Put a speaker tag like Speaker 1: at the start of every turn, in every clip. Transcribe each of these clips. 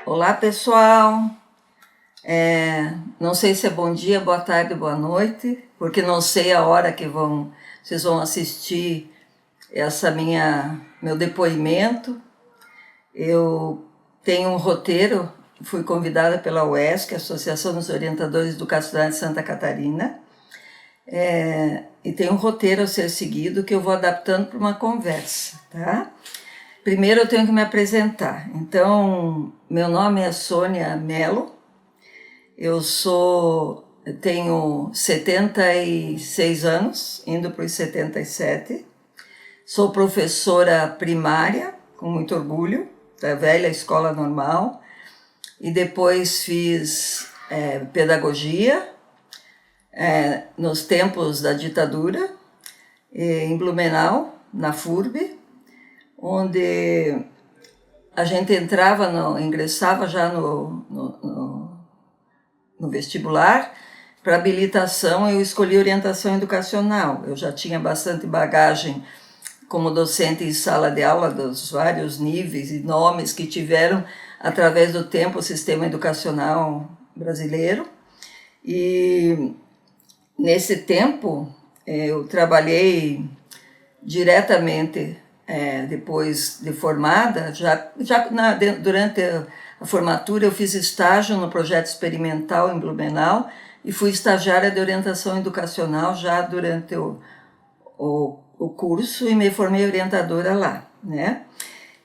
Speaker 1: Olá, pessoal. Não sei se é bom dia, boa tarde, boa noite, porque não sei a hora que vocês vão assistir meu depoimento. Eu tenho um roteiro, fui convidada pela UESC, Associação dos Orientadores Educacionais de Santa Catarina, e tem um roteiro a ser seguido que eu vou adaptando para uma conversa, tá? Primeiro eu tenho que me apresentar. Então, meu nome é Sônia Mello, eu tenho 76 anos, indo para os 77, sou professora primária, com muito orgulho, da velha escola normal, e depois fiz pedagogia nos tempos da ditadura, em Blumenau, na FURB, onde a gente ingressava já no vestibular. Para habilitação eu escolhi orientação educacional. Eu já tinha bastante bagagem como docente em sala de aula dos vários níveis e nomes que tiveram através do tempo o sistema educacional brasileiro. E nesse tempo eu trabalhei diretamente depois de formada, durante a formatura eu fiz estágio no projeto experimental em Blumenau e fui estagiária de orientação educacional já durante o curso e me formei orientadora lá, né?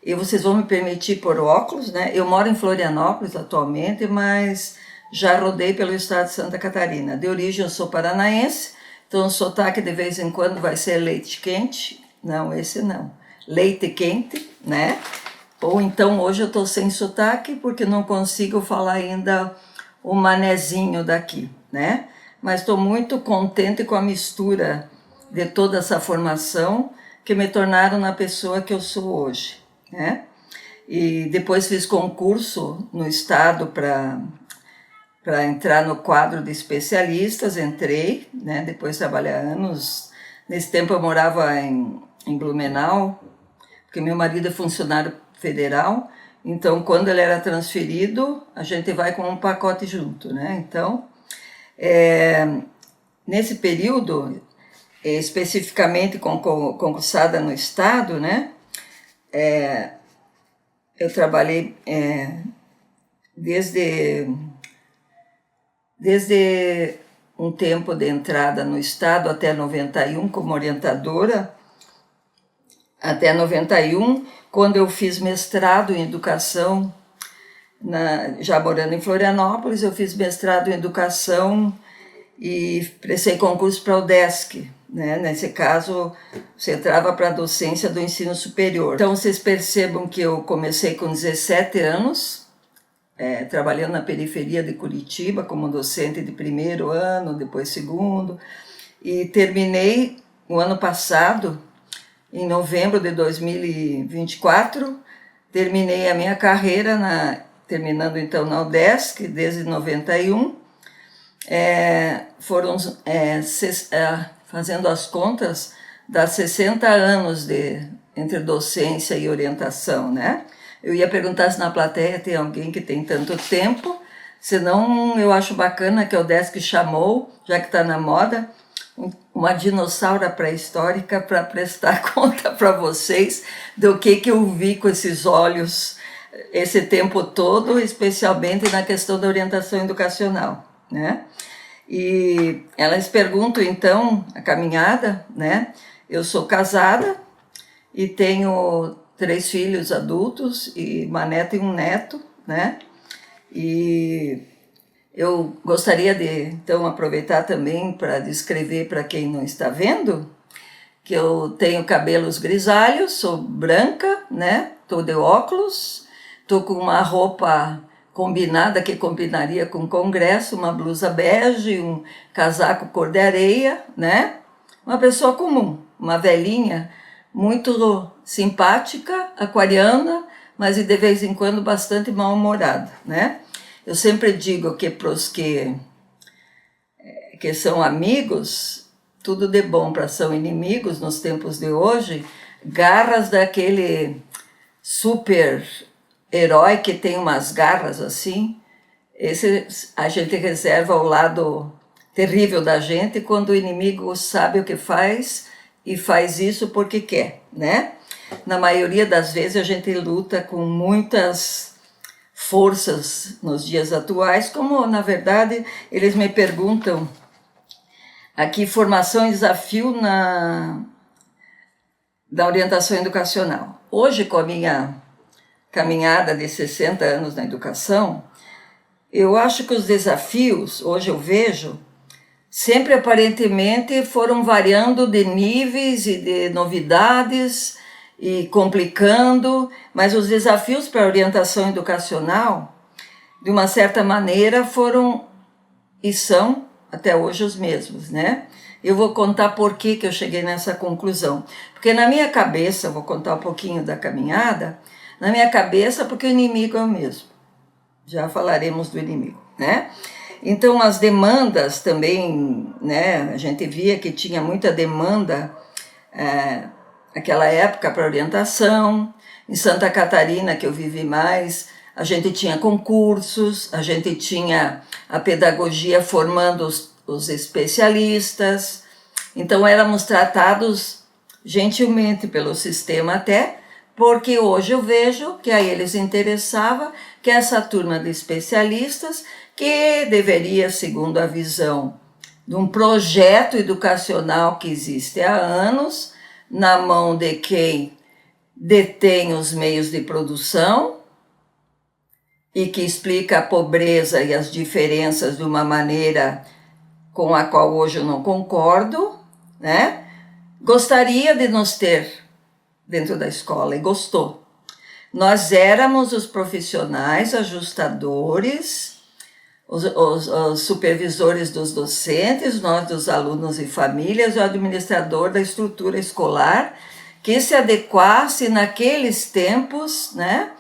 Speaker 1: E vocês vão me permitir pôr óculos, né? Eu moro em Florianópolis atualmente, mas já rodei pelo estado de Santa Catarina. De origem eu sou paranaense, então o sotaque de vez em quando vai ser leite quente. Não, esse não. Leite quente, né? Ou então hoje eu estou sem sotaque porque não consigo falar ainda o manezinho daqui, né? Mas estou muito contente com a mistura de toda essa formação que me tornaram na pessoa que eu sou hoje, né? E depois fiz concurso no estado para entrar no quadro de especialistas, entrei, né? Depois trabalhei anos. Nesse tempo eu morava em Blumenau, porque meu marido é funcionário federal, então quando ele era transferido, a gente vai com um pacote junto, né? Então, nesse período, especificamente concursada no estado, né? Eu trabalhei desde um tempo de entrada no estado até 91 como orientadora, até 91, quando eu fiz mestrado em educação, já morando em Florianópolis, eu fiz mestrado em educação e prestei concurso para a UDESC, né? Nesse caso, você entrava para a docência do ensino superior. Então, vocês percebam que eu comecei com 17 anos, trabalhando na periferia de Curitiba, como docente de primeiro ano, depois segundo, e terminei o ano passado, em novembro de 2024, terminei a minha carreira, terminando então na UDESC, desde 91, foram, fazendo as contas, dá 60 anos entre docência e orientação, né? Eu ia perguntar se na plateia tem alguém que tem tanto tempo, senão eu acho bacana que a UDESC chamou, já que está na moda, uma dinossauro pré-histórica para prestar conta para vocês do que eu vi com esses olhos esse tempo todo, especialmente na questão da orientação educacional, né? E elas perguntam, então, a caminhada, né? Eu sou casada e tenho 3 filhos adultos e uma neta e um neto, né? E eu gostaria de, então, aproveitar também para descrever para quem não está vendo, que eu tenho cabelos grisalhos, sou branca, né? Estou de óculos, estou com uma roupa combinada que combinaria com o congresso, uma blusa bege, um casaco cor de areia, né? Uma pessoa comum, uma velhinha, muito simpática, aquariana, mas de vez em quando bastante mal-humorada, né? Eu sempre digo que para os que são amigos, tudo de bom para são inimigos nos tempos de hoje, garras daquele super herói que tem umas garras assim, esse a gente reserva ao lado terrível da gente quando o inimigo sabe o que faz e faz isso porque quer, né? Na maioria das vezes a gente luta com muitas forças nos dias atuais, como na verdade eles me perguntam aqui, formação e desafio da orientação educacional. Hoje, com a minha caminhada de 60 anos na educação, eu acho que os desafios, hoje eu vejo, sempre aparentemente foram variando de níveis e de novidades e complicando, mas os desafios para a orientação educacional, de uma certa maneira, foram e são até hoje os mesmos, né? Eu vou contar por que eu cheguei nessa conclusão. Porque na minha cabeça, eu vou contar um pouquinho da caminhada, na minha cabeça, porque o inimigo é o mesmo. Já falaremos do inimigo, né? Então, as demandas também, né? A gente via que tinha muita demanda naquela época para orientação. Em Santa Catarina, que eu vivi mais, a gente tinha concursos, a gente tinha a pedagogia formando os especialistas. Então, éramos tratados gentilmente pelo sistema até, porque hoje eu vejo que a eles interessava que essa turma de especialistas, que deveria, segundo a visão de um projeto educacional que existe há anos, na mão de quem detém os meios de produção e que explica a pobreza e as diferenças de uma maneira com a qual hoje eu não concordo, né? Gostaria de nos ter dentro da escola e gostou. Nós éramos os profissionais ajustadores, os supervisores dos docentes, nós dos alunos e famílias, o administrador da estrutura escolar, que se adequasse naqueles tempos, né,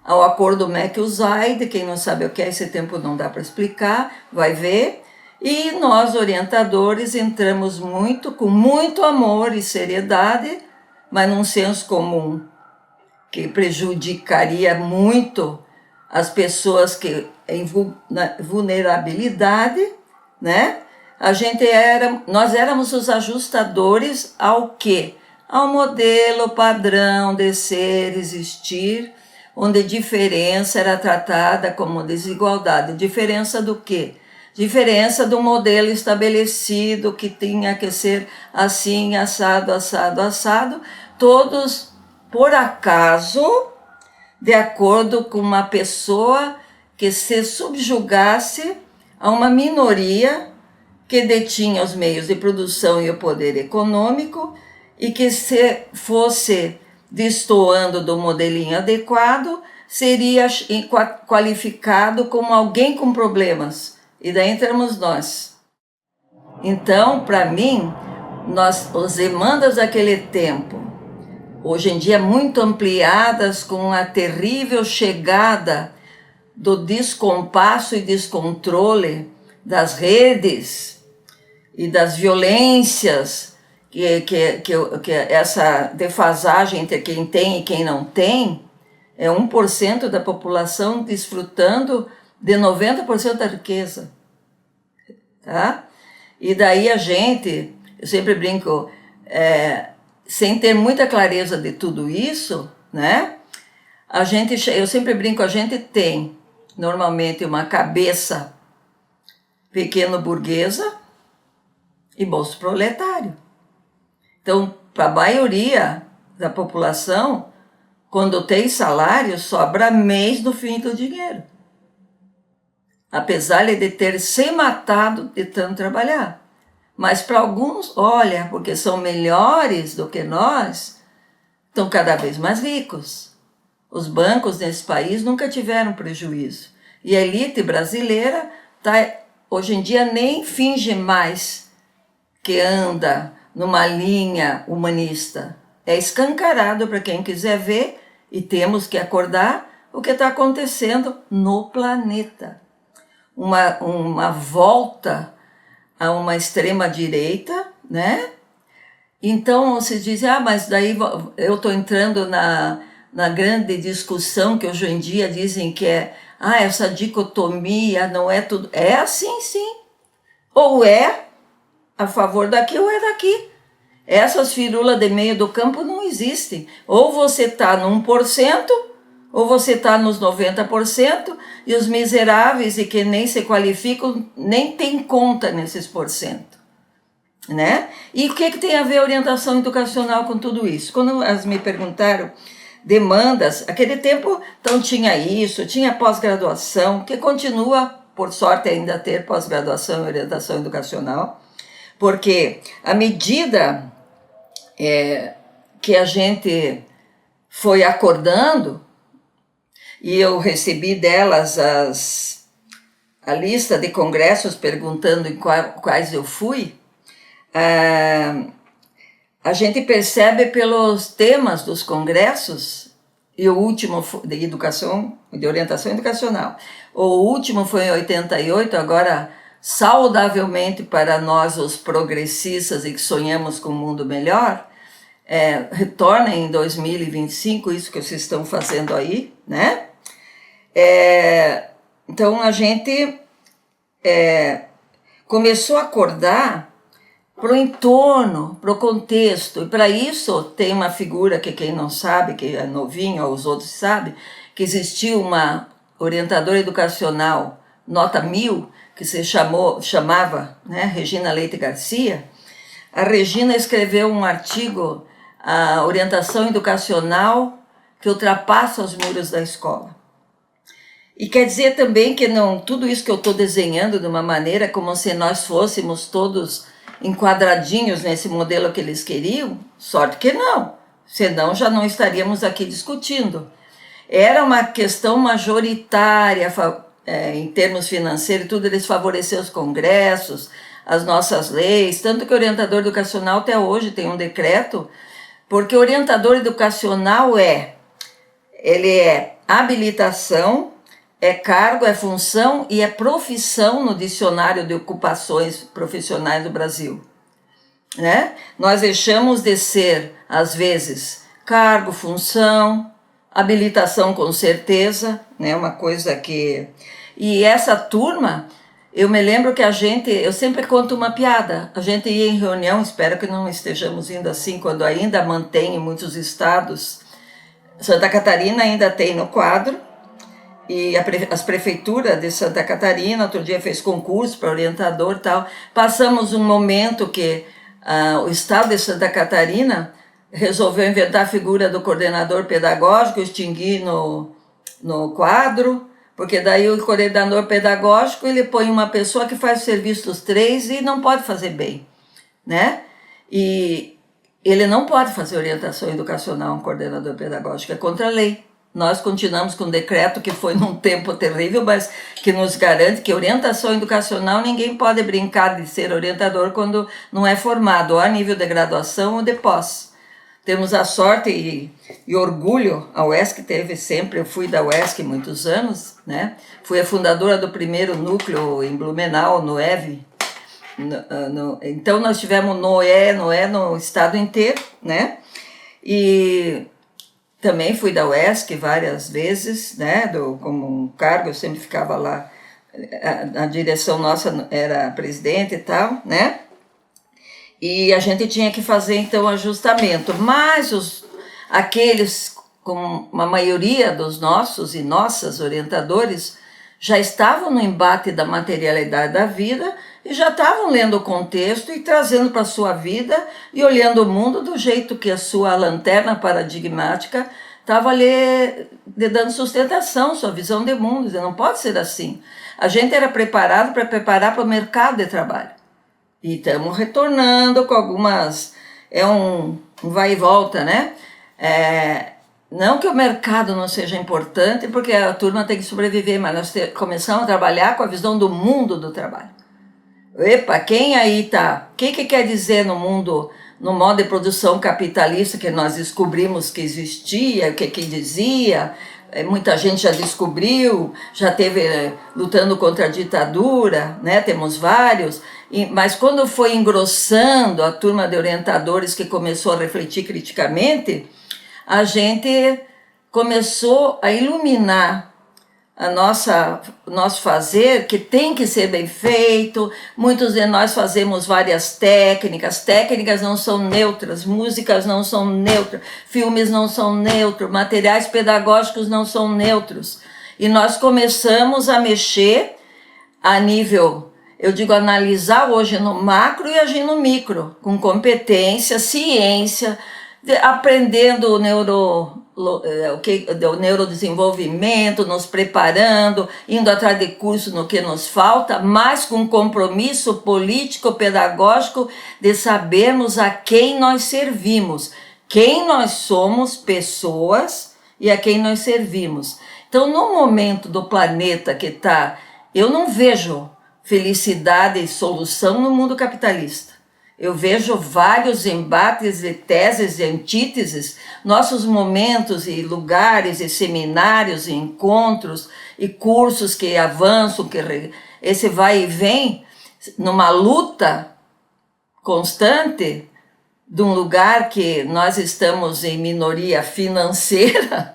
Speaker 1: ao acordo MEC-USAID. Quem não sabe o que é esse tempo não dá para explicar, vai ver. E nós, orientadores, entramos com muito amor e seriedade, mas num senso comum que prejudicaria muito as pessoas que em vulnerabilidade, né? Nós éramos os ajustadores ao quê? Ao modelo padrão de ser, existir, onde diferença era tratada como desigualdade. Diferença do quê? Diferença do modelo estabelecido que tinha que ser assim, assado, assado, assado, todos por acaso, de acordo com uma pessoa que se subjugasse a uma minoria que detinha os meios de produção e o poder econômico e que, se fosse destoando do modelinho adequado, seria qualificado como alguém com problemas. E daí entramos nós. Então, para mim, as demandas daquele tempo, hoje em dia muito ampliadas com a terrível chegada do descompasso e descontrole das redes e das violências, que essa defasagem entre quem tem e quem não tem, é 1% da população desfrutando de 90% da riqueza, tá? E daí eu sempre brinco, sem ter muita clareza de tudo isso, né? Eu sempre brinco, a gente tem normalmente uma cabeça pequeno burguesa e bolso proletário. Então, para a maioria da população, quando tem salário, sobra mês no fim do dinheiro. Apesar de ter se matado de tanto trabalhar. Mas para alguns, olha, porque são melhores do que nós, estão cada vez mais ricos. Os bancos nesse país nunca tiveram prejuízo. E a elite brasileira hoje em dia nem finge mais que anda numa linha humanista. É escancarado para quem quiser ver, e temos que acordar o que está acontecendo no planeta. Uma volta a uma extrema-direita, né? Então, se diz, mas daí eu estou entrando na grande discussão que hoje em dia dizem que essa dicotomia não é tudo. É assim, sim. Ou é a favor daqui ou é daqui. Essas firulas de meio do campo não existem. Ou você está no 1%, ou você está nos 90%, e os miseráveis e que nem se qualificam nem tem conta nesses porcento. Né? E o que tem a ver a orientação educacional com tudo isso? Quando elas me perguntaram demandas, aquele tempo então tinha isso, tinha pós-graduação, que continua, por sorte, ainda a ter pós-graduação em orientação educacional, porque à medida que a gente foi acordando, e eu recebi delas a lista de congressos perguntando em quais eu fui, a gente percebe pelos temas dos congressos, e o último de educação, de orientação educacional, o último foi em 88, agora saudavelmente para nós os progressistas e que sonhamos com um mundo melhor, retorna em 2025, isso que vocês estão fazendo aí, né? Então a gente começou a acordar para o entorno, para o contexto, e para isso tem uma figura que quem não sabe, que é novinho, ou os outros sabem, que existiu uma orientadora educacional nota 1000, que se chamava, né, Regina Leite Garcia. A Regina escreveu um artigo, a orientação educacional que ultrapassa os muros da escola. E quer dizer também que não, tudo isso que eu estou desenhando de uma maneira como se nós fôssemos todos enquadradinhos nesse modelo que eles queriam, sorte que não, senão já não estaríamos aqui discutindo. Era uma questão majoritária, em termos financeiros, tudo, eles favoreceram os congressos, as nossas leis, tanto que o orientador educacional até hoje tem um decreto, porque o orientador educacional ele é habilitação, é cargo, é função e é profissão no dicionário de ocupações profissionais do Brasil. Né? Nós deixamos de ser, às vezes, cargo, função, habilitação com certeza, né? Uma coisa que... E essa turma, eu me lembro que eu sempre conto uma piada, a gente ia em reunião, espero que não estejamos indo assim, quando ainda mantém em muitos estados, Santa Catarina ainda tem no quadro, e as prefeituras de Santa Catarina, outro dia fez concurso para orientador e tal. Passamos um momento que o estado de Santa Catarina resolveu inventar a figura do coordenador pedagógico, extinguir no quadro, porque daí o coordenador pedagógico ele põe uma pessoa que faz o serviço dos três e não pode fazer bem, né? E ele não pode fazer orientação educacional, um coordenador pedagógico, é contra a lei. Nós continuamos com um decreto que foi num tempo terrível, mas que nos garante que orientação educacional ninguém pode brincar de ser orientador quando não é formado, ou a nível de graduação ou de pós. Temos a sorte e orgulho, a UESC teve sempre, eu fui da UESC muitos anos, né? Fui a fundadora do primeiro núcleo em Blumenau, no EV. Então nós tivemos no estado inteiro, né? E também fui da UESC várias vezes, né, como um cargo, eu sempre ficava lá, a direção nossa era presidente e tal, né, e a gente tinha que fazer, então, ajustamento, mas aqueles, como a maioria dos nossos e nossas orientadores, já estavam no embate da materialidade da vida e já estavam lendo o contexto e trazendo para a sua vida e olhando o mundo do jeito que a sua lanterna paradigmática estava ali dando sustentação, sua visão de mundo. Não pode ser assim. A gente era preparado para preparar para o mercado de trabalho. E estamos retornando com algumas... É um vai e volta, né? Não que o mercado não seja importante, porque a turma tem que sobreviver, mas nós começamos a trabalhar com a visão do mundo do trabalho. Epa, quem aí tá? O que quer dizer no mundo, no modo de produção capitalista que nós descobrimos que existia, o que dizia? Muita gente já descobriu, já teve lutando contra a ditadura, né? Temos vários, mas quando foi engrossando a turma de orientadores que começou a refletir criticamente, a gente começou a iluminar o nosso fazer, que tem que ser bem feito. Muitos de nós fazemos várias técnicas não são neutras, músicas não são neutras, filmes não são neutros, materiais pedagógicos não são neutros. E nós começamos a mexer a nível, eu digo, analisar hoje no macro e agir no micro, com competência, ciência, aprendendo o neurodesenvolvimento, nos preparando, indo atrás de curso no que nos falta, mas com compromisso político, pedagógico, de sabermos a quem nós servimos, quem nós somos, pessoas, e a quem nós servimos. Então, no momento do planeta que está, eu não vejo felicidade e solução no mundo capitalista. Eu vejo vários embates e teses e antíteses, nossos momentos e lugares e seminários e encontros e cursos que avançam, esse vai e vem, numa luta constante de um lugar que nós estamos em minoria financeira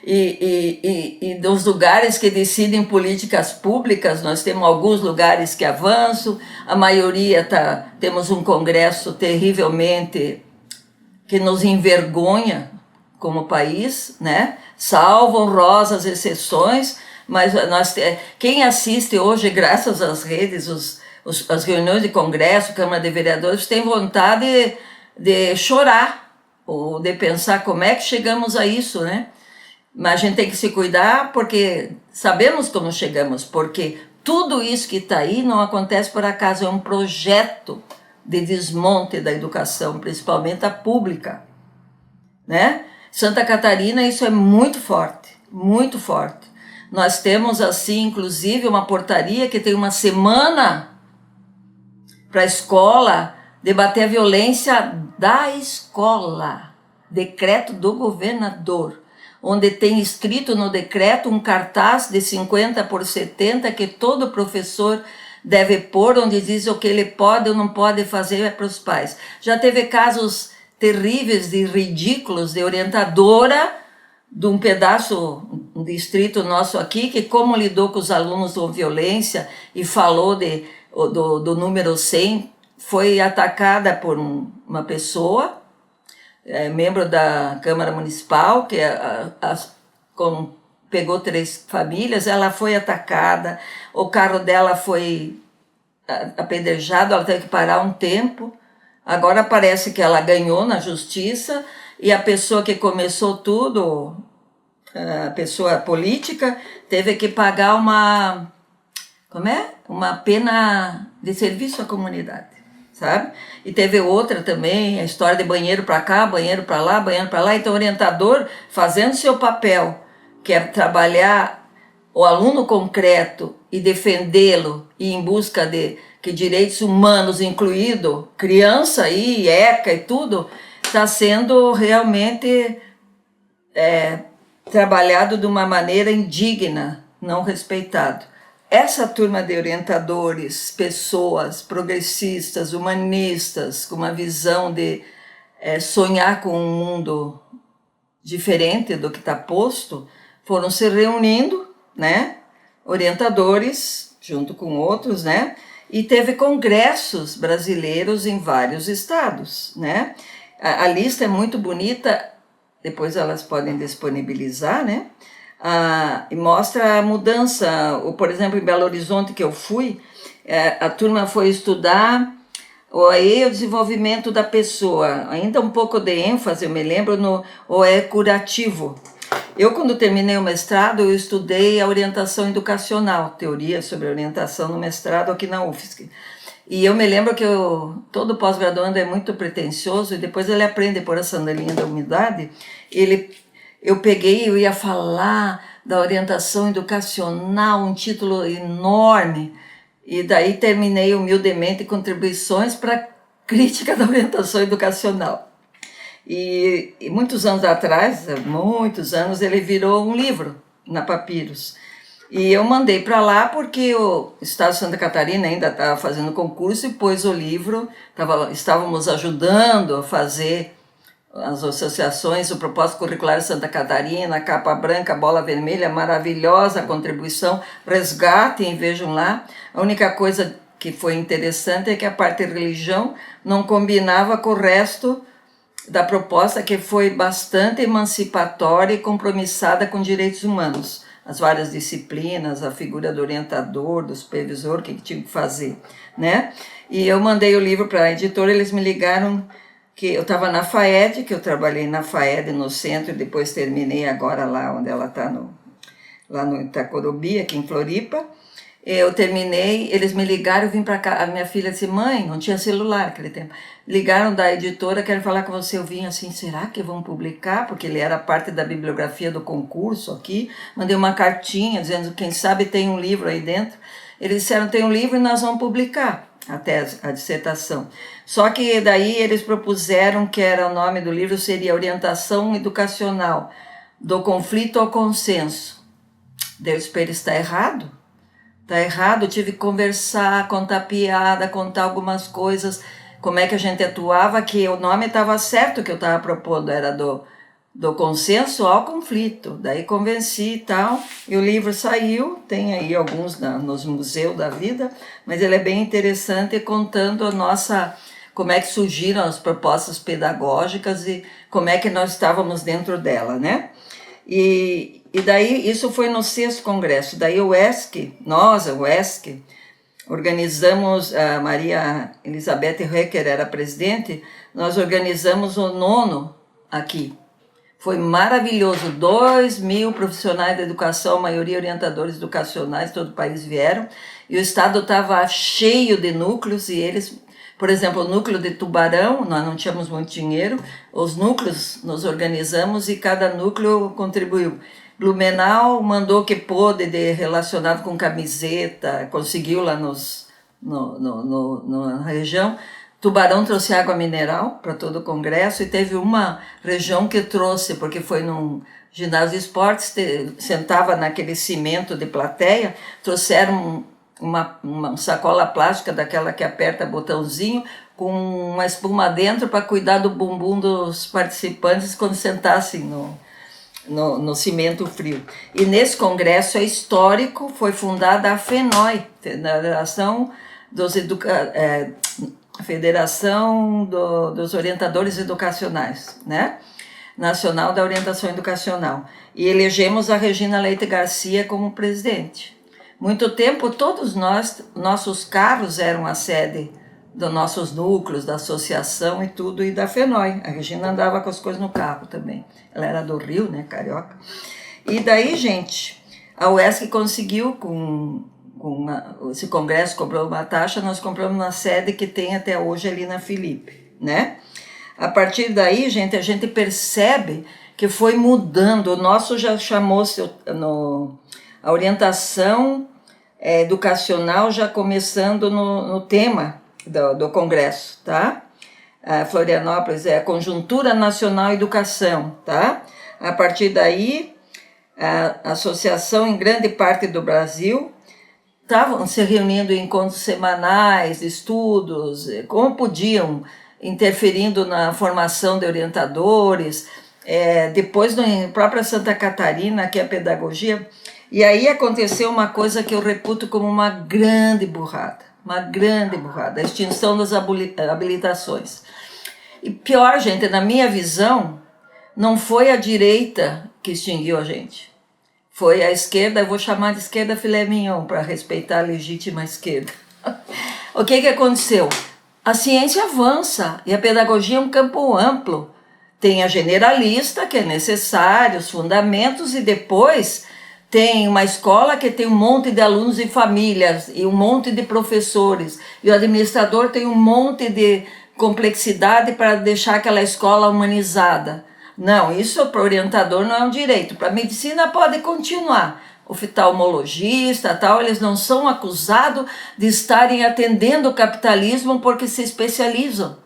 Speaker 1: e dos lugares que decidem políticas públicas. Nós temos alguns lugares que avançam, a maioria temos um Congresso terrivelmente que nos envergonha como país, né? Salvo honrosas exceções, mas quem assiste hoje, graças às redes, as reuniões de Congresso, Câmara de Vereadores, tem vontade de chorar, ou de pensar como é que chegamos a isso, né? Mas a gente tem que se cuidar, porque sabemos como chegamos, porque tudo isso que está aí não acontece por acaso, é um projeto de desmonte da educação, principalmente a pública, né? Santa Catarina, isso é muito forte, muito forte. Nós temos, assim, inclusive, uma portaria que tem uma semana para a escola debater a violência da escola, decreto do governador, onde tem escrito no decreto um cartaz de 50x70 que todo professor deve pôr, onde diz o que ele pode ou não pode fazer para os pais. Já teve casos terríveis e ridículos de orientadora de um pedaço, um distrito nosso aqui, que como lidou com os alunos com violência e falou do número 100, foi atacada por uma pessoa, membro da Câmara Municipal, que pegou 3 famílias, ela foi atacada, o carro dela foi apedrejado, ela teve que parar um tempo. Agora parece que ela ganhou na justiça, e a pessoa que começou tudo, a pessoa política, teve que pagar uma pena de serviço à comunidade, sabe? E teve outra também, a história de banheiro para cá, banheiro para lá, banheiro para lá. Então, o orientador fazendo seu papel, que é trabalhar o aluno concreto e defendê-lo, e em busca de que direitos humanos, incluído criança e ECA e tudo, está sendo realmente trabalhado de uma maneira indigna, não respeitado. Essa turma de orientadores, pessoas progressistas, humanistas, com uma visão de sonhar com um mundo diferente do que está posto, foram se reunindo, né? Orientadores, junto com outros, né? E teve congressos brasileiros em vários estados, né? A lista é muito bonita, depois elas podem disponibilizar, né? E mostra a mudança. Por exemplo, em Belo Horizonte, que eu fui, a turma foi estudar o desenvolvimento da pessoa, ainda um pouco de ênfase, eu me lembro, no curativo. Eu, quando terminei o mestrado, eu estudei a orientação educacional, teoria sobre orientação no mestrado aqui na UFSC. E eu me lembro que todo pós-graduando é muito pretensioso, e depois ele aprende por essa sandalinha da humildade. Eu ia falar da orientação educacional, um título enorme, e daí terminei humildemente contribuições para a crítica da orientação educacional. E muitos anos atrás, muitos anos, ele virou um livro na Papiros. E eu mandei para lá porque o Estado de Santa Catarina ainda estava fazendo concurso e pôs o livro, estávamos ajudando a fazer as associações, o propósito curricular de Santa Catarina, capa branca, bola vermelha, maravilhosa contribuição, resgatem, vejam lá. A única coisa que foi interessante é que a parte de religião não combinava com o resto da proposta, que foi bastante emancipatória e compromissada com direitos humanos. As várias disciplinas, a figura do orientador, do supervisor, o que tinha que fazer, né? E eu mandei o livro para a editora, eles me ligaram que eu estava na FAED, que eu trabalhei na FAED no centro, e depois terminei agora lá onde ela está, lá no Itacorobi, aqui em Floripa. Eu terminei, eles me ligaram, eu vim para cá, a minha filha disse, mãe, não tinha celular naquele tempo, ligaram da editora, quero falar com você. Eu vim assim, será que vão publicar? Porque ele era parte da bibliografia do concurso aqui, mandei uma cartinha dizendo, quem sabe tem um livro aí dentro. Eles disseram, tem um livro e nós vamos publicar a tese, a dissertação. Só que daí eles propuseram que era o nome do livro seria Orientação Educacional, do Conflito ao Consenso. Deus, para ele está errado. Está errado, eu tive que conversar, contar piada, contar algumas coisas, como é que a gente atuava, que o nome estava certo que eu estava propondo, era do consenso ao conflito. Daí convenci e tal, e o livro saiu, tem aí alguns nos museus da vida, mas ele é bem interessante contando a nossa, como é que surgiram as propostas pedagógicas e como é que nós estávamos dentro dela, né? E daí, isso foi no 6º congresso, daí o UESC, nós, a UESC, organizamos, a Maria Elizabeth Recker era presidente, nós organizamos o 9º aqui. Foi maravilhoso, 2.000 profissionais da educação, a maioria orientadores educacionais, todo o país vieram, e o estado estava cheio de núcleos, e eles, por exemplo, o núcleo de Tubarão, nós não tínhamos muito dinheiro, os núcleos nos organizamos e cada núcleo contribuiu. Blumenau mandou que pôde, relacionado com camiseta, conseguiu lá na região. Tubarão trouxe água mineral para todo o congresso e teve uma região que trouxe, porque foi num ginásio de esportes, sentava naquele cimento de plateia, trouxeram uma sacola plástica daquela que aperta botãozinho, com uma espuma dentro para cuidar do bumbum dos participantes quando sentassem no cimento frio. E nesse congresso histórico foi fundada a FENOI, Federação dos Orientadores Educacionais, né? Nacional da Orientação Educacional. E elegemos a Regina Leite Garcia como presidente. Muito tempo, todos nossos carros eram a sede dos nossos núcleos, da associação e tudo, e da FENOI. A Regina andava com as coisas no carro também. Ela era do Rio, né, carioca. E daí, gente, a UESC conseguiu, esse congresso comprou uma taxa, nós compramos uma sede que tem até hoje ali na Filipe, né? A partir daí, gente, a gente percebe que foi mudando. O nosso já chamou-se a orientação educacional, já começando no tema do congresso, tá? Florianópolis é a Conjuntura Nacional Educação, tá? A partir daí, a associação em grande parte do Brasil estavam se reunindo em encontros semanais, estudos, como podiam, interferindo na formação de orientadores, depois na própria Santa Catarina, que é a pedagogia. E aí aconteceu uma coisa que eu reputo como uma grande burrada, a extinção das habilitações. E pior, gente, na minha visão, não foi a direita que extinguiu a gente. Foi a esquerda, eu vou chamar de esquerda filé mignon, para respeitar a legítima esquerda. O que aconteceu? A ciência avança e a pedagogia é um campo amplo. Tem a generalista, que é necessário, os fundamentos, e depois tem uma escola que tem um monte de alunos e famílias, e um monte de professores, e o administrador tem um monte de complexidade para deixar aquela escola humanizada. Não, isso para o orientador não é um direito. Para a medicina pode continuar. O oftalmologista, tal, eles não são acusados de estarem atendendo o capitalismo porque se especializam.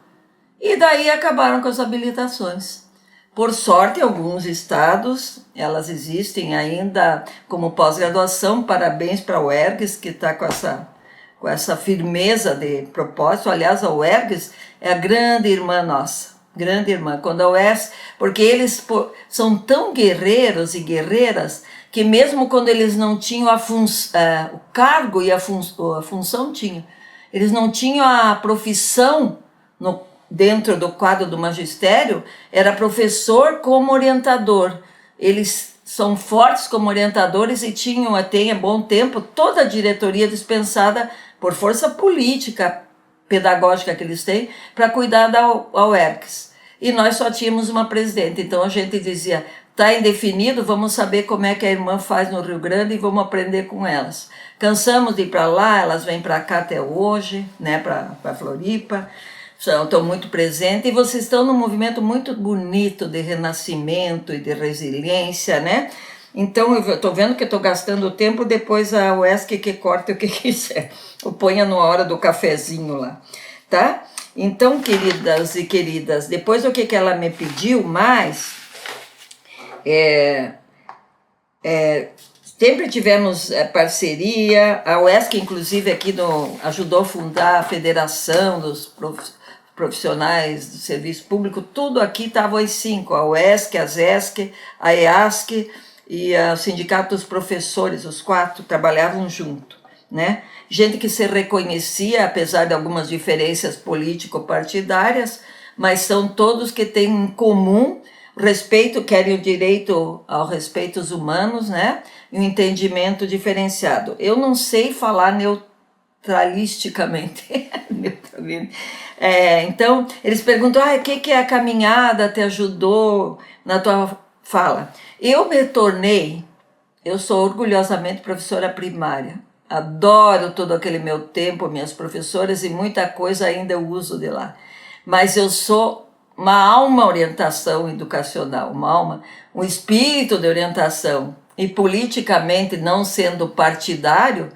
Speaker 1: E daí acabaram com as habilitações. Por sorte, em alguns estados, elas existem ainda como pós-graduação. Parabéns para a UERGS, que está com essa firmeza de propósito. Aliás, a UERGS é a grande irmã nossa. grande irmã. Quando a UESC, porque eles são tão guerreiros e guerreiras que mesmo quando eles não tinham o cargo e a função tinham, eles não tinham a profissão dentro do quadro do magistério, era professor como orientador. Eles são fortes como orientadores e tinham até há bom tempo toda a diretoria dispensada por força política, pedagógica que eles têm, para cuidar da UERCS. E nós só tínhamos uma presidente, então a gente dizia, está indefinido, vamos saber como é que a irmã faz no Rio Grande e vamos aprender com elas. Cansamos de ir para lá, elas vêm para cá até hoje, né, para Floripa, estão muito presentes, e vocês estão num movimento muito bonito de renascimento e de resiliência, né? Então eu estou vendo que estou gastando tempo, depois a UESC que corta o que quiser, ou ponha na hora do cafezinho lá, tá? Então, queridas e queridas, depois o que ela me pediu mais, sempre tivemos parceria, a UESC inclusive aqui ajudou a fundar a Federação dos Profissionais do Serviço Público, tudo aqui estavam as 5, a UESC, a ZESC, a EASC e o Sindicato dos Professores, os 4 trabalhavam junto, né? Gente que se reconhecia, apesar de algumas diferenças político-partidárias, mas são todos que têm em comum respeito, querem o direito aos respeitos humanos, né? E um entendimento diferenciado. Eu não sei falar neutralisticamente. Então, eles perguntam, o que a caminhada te ajudou na tua fala? Eu sou orgulhosamente professora primária. Adoro todo aquele meu tempo, minhas professoras, e muita coisa ainda eu uso de lá. Mas eu sou uma alma orientação educacional, um espírito de orientação. E politicamente, não sendo partidário,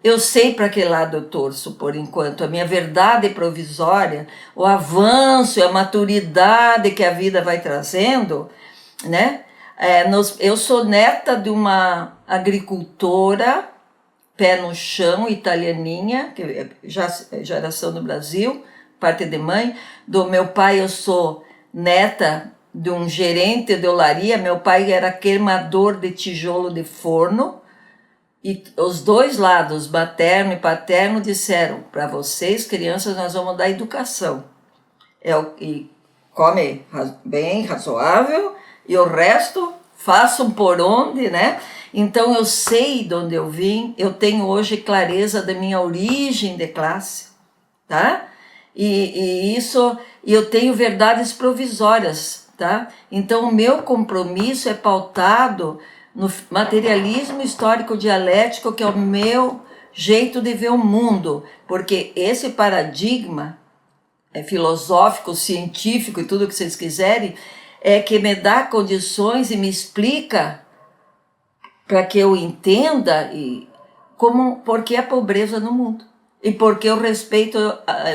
Speaker 1: eu sei para que lado eu torço, por enquanto. A minha verdade provisória, o avanço e a maturidade que a vida vai trazendo, né? Eu sou neta de uma agricultora, pé no chão, italianinha, que geração do Brasil, parte de mãe. Do meu pai eu sou neta de um gerente de olaria, meu pai era queimador de tijolo de forno, e os dois lados, materno e paterno, disseram, para vocês crianças nós vamos dar educação, e come bem, razoável, e o resto façam por onde, né? Então eu sei de onde eu vim, eu tenho hoje clareza da minha origem de classe, tá? E eu tenho verdades provisórias, tá? Então o meu compromisso é pautado no materialismo histórico dialético, que é o meu jeito de ver o mundo, porque esse paradigma filosófico, científico e tudo o que vocês quiserem, é que me dá condições e me explica para que eu entenda por que a pobreza no mundo e por que o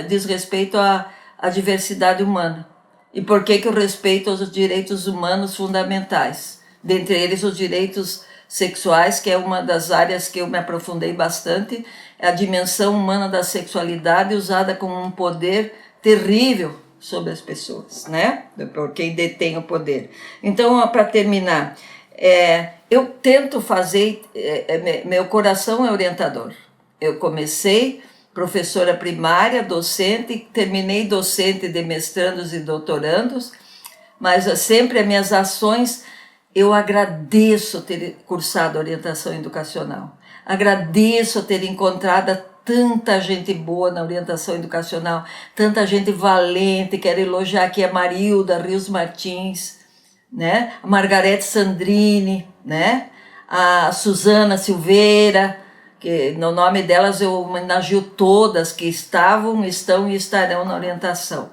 Speaker 1: desrespeito à diversidade humana e por que eu respeito aos direitos humanos fundamentais, dentre eles os direitos sexuais, que é uma das áreas que eu me aprofundei bastante, é a dimensão humana da sexualidade usada como um poder terrível sobre as pessoas, né? Por quem detém o poder. Então, para terminar, eu tento fazer, meu coração é orientador. Eu comecei professora primária, docente, terminei docente de mestrandos e doutorandos, mas sempre as minhas ações, eu agradeço ter cursado orientação educacional, agradeço ter encontrado tanta gente boa na orientação educacional, tanta gente valente. Quero elogiar aqui a Marilda Rios Martins, né? A Margarete Sandrini, né? A Suzana Silveira, que no nome delas eu homenageo todas que estavam, estão e estarão na orientação.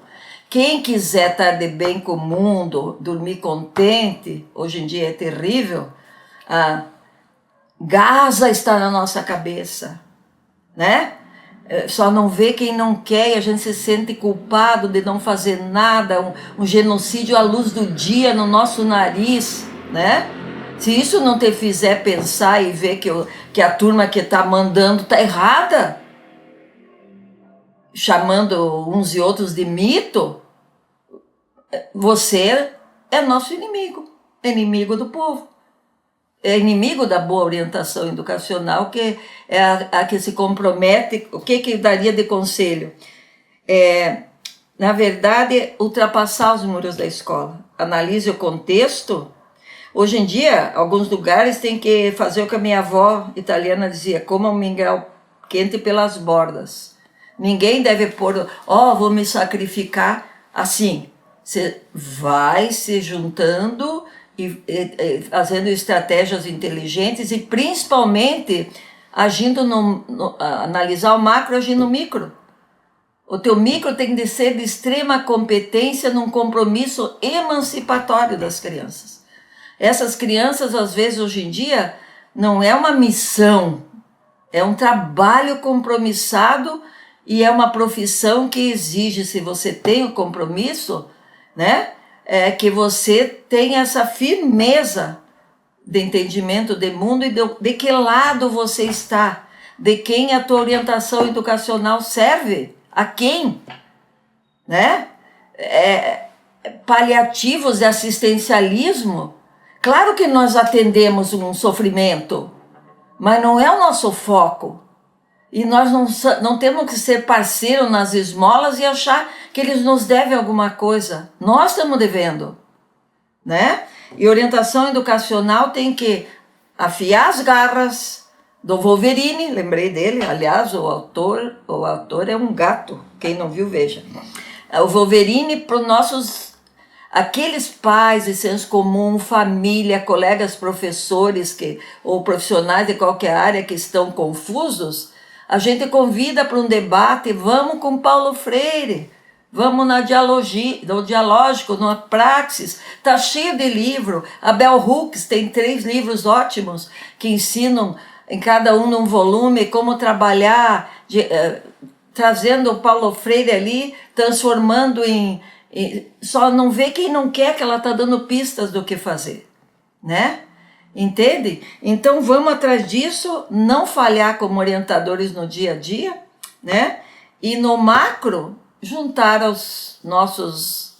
Speaker 1: Quem quiser estar de bem com o mundo, dormir contente, hoje em dia é terrível, Gaza está na nossa cabeça, né? Só não vê quem não quer, e a gente se sente culpado de não fazer nada, um genocídio à luz do dia no nosso nariz, né? Se isso não te fizer pensar e ver que a turma que está mandando está errada, chamando uns e outros de mito, você é nosso inimigo, inimigo do povo. É inimigo da boa orientação educacional, que é a que se compromete. O que daria de conselho? Na verdade, ultrapassar os muros da escola. Analise o contexto. Hoje em dia, alguns lugares têm que fazer o que a minha avó italiana dizia: coma um mingau quente pelas bordas. Ninguém deve pôr, vou me sacrificar assim. Você vai se juntando e fazendo estratégias inteligentes e principalmente agindo analisar o macro, agindo no micro. O teu micro tem de ser de extrema competência num compromisso emancipatório das crianças. Essas crianças, às vezes, hoje em dia, não é uma missão, é um trabalho compromissado e é uma profissão que exige, se você tem o compromisso, né, que você tenha essa firmeza de entendimento de mundo e de que lado você está, de quem a tua orientação educacional serve, a quem, né? Paliativos de assistencialismo, claro que nós atendemos um sofrimento, mas não é o nosso foco. E nós não temos que ser parceiro nas esmolas e achar que eles nos devem alguma coisa. Nós estamos devendo, né? E orientação educacional tem que afiar as garras do Wolverine, lembrei dele, aliás, o autor é um gato, quem não viu, veja. O Wolverine para os nossos, aqueles pais de senso comum, família, colegas professores ou profissionais de qualquer área que estão confusos, a gente convida para um debate, vamos com Paulo Freire, vamos no dialógico, na praxis, está cheio de livro. A Bell Hooks tem 3 livros ótimos que ensinam, em cada um num volume, como trabalhar, trazendo o Paulo Freire ali, transformando só não vê quem não quer, que ela está dando pistas do que fazer, né? Entende? Então vamos atrás disso, não falhar como orientadores no dia a dia, né? E no macro, juntar aos nossos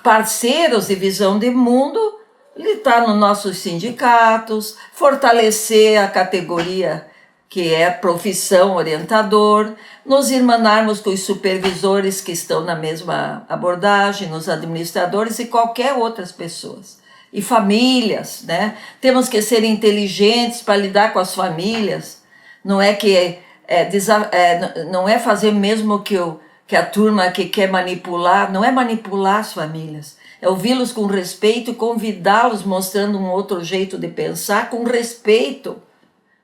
Speaker 1: parceiros de visão de mundo, estar nos nossos sindicatos, fortalecer a categoria que é profissão orientador, nos irmanarmos com os supervisores que estão na mesma abordagem, nos administradores e qualquer outras pessoas. E famílias, né? Temos que ser inteligentes para lidar com as famílias. Não é não é fazer mesmo que a turma que quer manipular, não é manipular as famílias. É ouvi-los com respeito, convidá-los mostrando um outro jeito de pensar com respeito,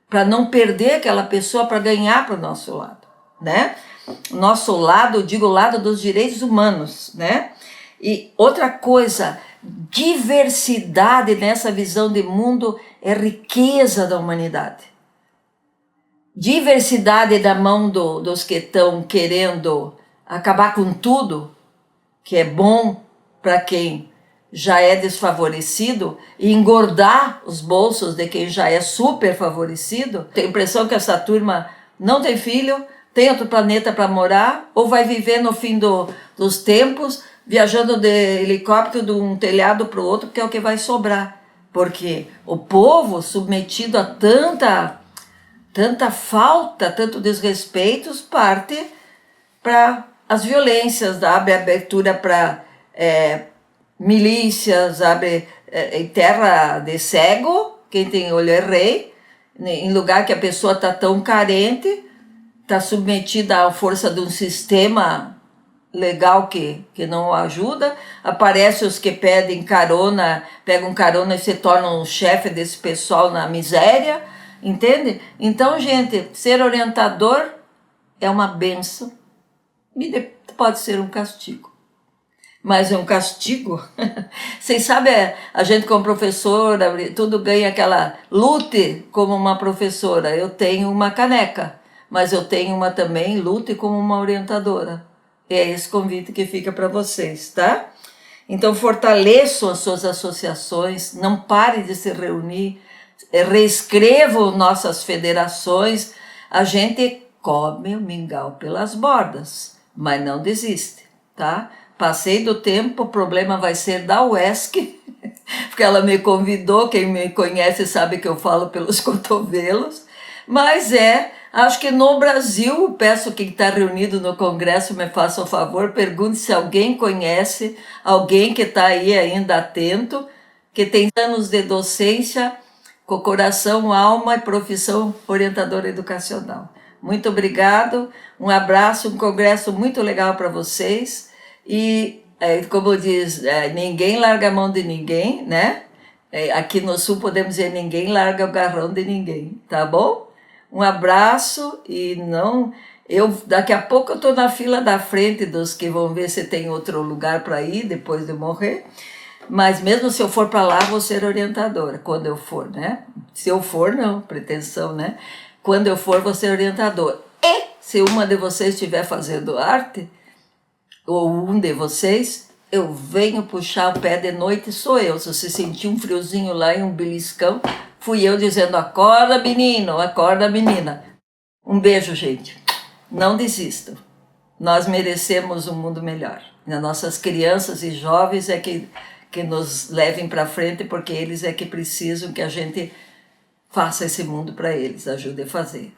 Speaker 1: para não perder aquela pessoa, para ganhar para o nosso lado, né? Nosso lado, eu digo o lado dos direitos humanos, né? E outra coisa, diversidade nessa visão de mundo é riqueza da humanidade. Diversidade da mão dos que estão querendo acabar com tudo, que é bom para quem já é desfavorecido, e engordar os bolsos de quem já é super favorecido. Tenho a impressão que essa turma não tem filho, tem outro planeta para morar, ou vai viver no fim dos tempos, viajando de helicóptero de um telhado para o outro, que é o que vai sobrar. Porque o povo, submetido a tanta falta, tanto desrespeito, parte para as violências, abre abertura para milícias, abre em terra de cego, quem tem olho é rei, em lugar que a pessoa está tão carente, está submetida à força de um sistema legal que não ajuda, aparece os que pedem carona, pegam carona e se tornam chefe desse pessoal na miséria, entende? Então, gente, ser orientador é uma bênção e pode ser um castigo. Mas é um castigo. Vocês sabem, a gente como professora, tudo ganha aquela lute como uma professora. Eu tenho uma caneca, mas eu tenho uma também, lute como uma orientadora. É esse convite que fica para vocês, tá? Então fortaleçam as suas associações, não pare de se reunir, reescrevam nossas federações. A gente come o mingau pelas bordas, mas não desiste, tá? Passei do tempo, o problema vai ser da UESC, porque ela me convidou, quem me conhece sabe que eu falo pelos cotovelos, mas acho que no Brasil, peço que está reunido no Congresso, me faça o favor, pergunte se alguém conhece, alguém que está aí ainda atento, que tem anos de docência, com coração, alma e profissão orientadora educacional. Muito obrigado, um abraço, um congresso muito legal para vocês. E, como diz, ninguém larga a mão de ninguém, né? Aqui no Sul podemos dizer, ninguém larga o garrão de ninguém, tá bom? Um abraço e não... daqui a pouco eu estou na fila da frente dos que vão ver se tem outro lugar para ir depois de morrer. Mas mesmo se eu for para lá, vou ser orientadora, quando eu for, né? Se eu for, não, pretensão, né? Quando eu for, vou ser orientadora. E se uma de vocês estiver fazendo arte, ou um de vocês, eu venho puxar o pé de noite, sou eu. Se você sentir um friozinho lá e um beliscão, fui eu dizendo, acorda menino, acorda menina. Um beijo, gente. Não desistam. Nós merecemos um mundo melhor. As nossas crianças e jovens que nos levem para frente, porque eles que precisam que a gente faça esse mundo para eles, ajude a fazer.